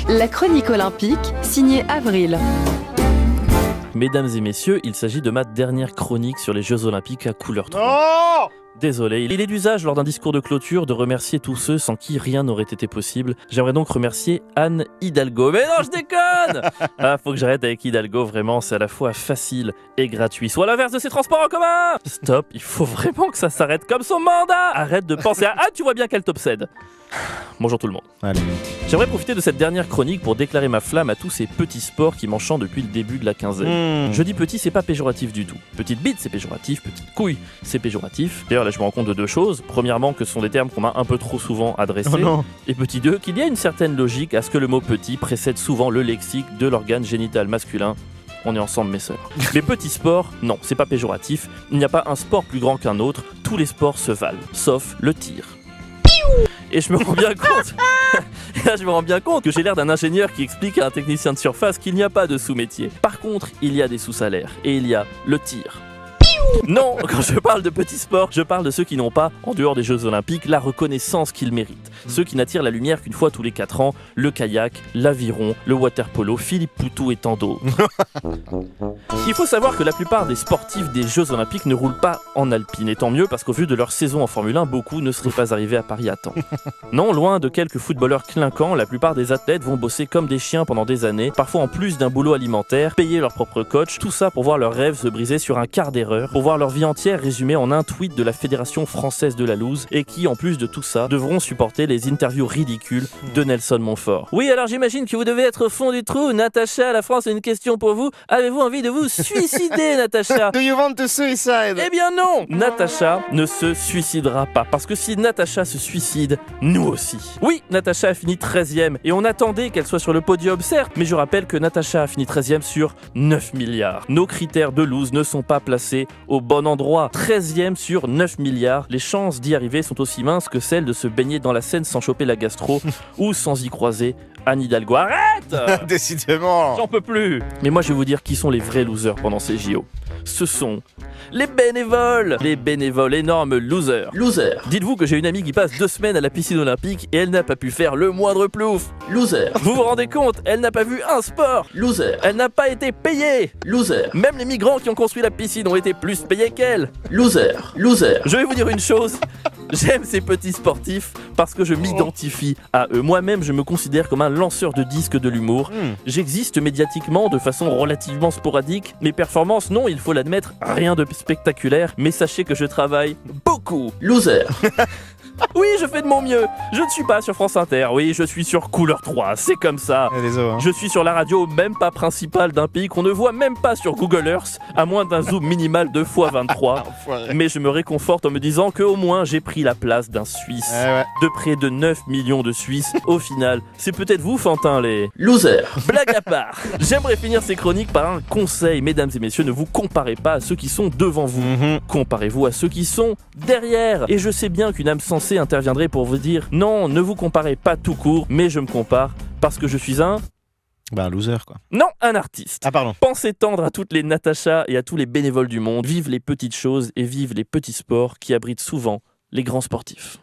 La chronique olympique, signée Avril. Mesdames et messieurs, il s'agit de ma dernière chronique sur les Jeux Olympiques à couleur 3. Oh Désolé, il est d'usage lors d'un discours de clôture de remercier tous ceux sans qui rien n'aurait été possible. J'aimerais donc remercier Anne Hidalgo. Mais non, je déconne. Faut que j'arrête avec Hidalgo, vraiment, c'est à la fois facile et gratuit. Soit l'inverse de ces transports en commun. Stop, il faut vraiment que ça s'arrête comme son mandat. Arrête de penser à Anne, tu vois bien qu'elle t'obsède. Bonjour tout le monde. Allez. J'aimerais profiter de cette dernière chronique pour déclarer ma flamme à tous ces petits sports qui m'enchantent depuis le début de la quinzaine. Je dis petit, c'est pas péjoratif du tout. Petite bite, c'est péjoratif. Petite couille, c'est péjoratif. D'ailleurs, là, je me rends compte de deux choses. Premièrement, que ce sont des termes qu'on m'a un peu trop souvent adressés. Oh non. Et petit 2, qu'il y a une certaine logique à ce que le mot petit précède souvent le lexique de l'organe génital masculin. On est ensemble, mes sœurs. Les petits sports, non, c'est pas péjoratif. Il n'y a pas un sport plus grand qu'un autre. Tous les sports se valent, sauf le tir. Et je me rends bien compte, et là, je me rends bien compte que j'ai l'air d'un ingénieur qui explique à un technicien de surface qu'il n'y a pas de sous-métier. Par contre, il y a des sous-salaires et il y a le tir. Non, quand je parle de petits sports, je parle de ceux qui n'ont pas, en dehors des Jeux Olympiques, la reconnaissance qu'ils méritent. Ceux qui n'attirent la lumière qu'une fois tous les 4 ans, le kayak, l'aviron, le water-polo, Philippe Poutou et tant d'autres. Il faut savoir que la plupart des sportifs des Jeux Olympiques ne roulent pas en alpine, et tant mieux parce qu'au vu de leur saison en Formule 1, beaucoup ne seraient pas arrivés à Paris à temps. Non, loin de quelques footballeurs clinquants, la plupart des athlètes vont bosser comme des chiens pendant des années, parfois en plus d'un boulot alimentaire, payer leur propre coach, tout ça pour voir leurs rêves se briser sur un quart d'erreur, pour voir leur vie entière résumée en un tweet de la Fédération Française de la Loose, et qui, en plus de tout ça, devront supporter les interviews ridicules de Nelson Montfort. Oui, alors j'imagine que vous devez être au fond du trou. Natacha, la France a une question pour vous. Avez-vous envie de vous suicider, Natacha? Do you want to suicide? Eh bien non! Natacha ne se suicidera pas, parce que si Natacha se suicide, nous aussi. Oui, Natacha a fini 13e, et on attendait qu'elle soit sur le podium, certes, mais je rappelle que Natacha a fini 13e sur 9 milliards. Nos critères de loose ne sont pas placés au bon endroit. 13e sur 9 milliards, les chances d'y arriver sont aussi minces que celles de se baigner dans la Seine sans choper la gastro, ou sans y croiser Anne Hidalgo. Arrête! Décidément. J'en peux plus. Mais moi je vais vous dire qui sont les vrais losers pendant ces JO. Ce sont les bénévoles, énormes losers. Dites-vous que j'ai une amie qui passe 2 semaines à la piscine olympique et elle n'a pas pu faire le moindre plouf. Vous vous rendez compte? Elle n'a pas vu un sport. Elle n'a pas été payée. Même les migrants qui ont construit la piscine ont été plus payés qu'elle. Je vais vous dire une chose. J'aime ces petits sportifs parce que je m'identifie à eux. Moi-même, je me considère comme un lanceur de disques de l'humour. J'existe médiatiquement de façon relativement sporadique. Mes performances, non, il faut l'admettre, rien de spectaculaire. Mais sachez que je travaille beaucoup. Oui, je fais de mon mieux. Je ne suis pas sur France Inter. Oui, je suis sur Couleur 3. C'est comme ça. Je suis sur la radio, même pas principale d'un pays qu'on ne voit même pas sur Google Earth, à moins d'un zoom minimal de x23. Mais je me réconforte en me disant qu'au moins j'ai pris la place d'un Suisse. De près de 9 millions de Suisses. Au final, c'est peut-être vous, Fantin, les losers. Blague à part, j'aimerais finir ces chroniques par un conseil. Mesdames et messieurs, ne vous comparez pas à ceux qui sont devant vous. Comparez-vous à ceux qui sont derrière. Et je sais bien qu'une âme sensée interviendrait pour vous dire non, ne vous comparez pas tout court, mais je me compare parce que je suis un loser quoi. Non, un artiste. Ah pardon. Pensez tendre à toutes les Natacha et à tous les bénévoles du monde. Vive les petites choses et vive les petits sports qui abritent souvent les grands sportifs.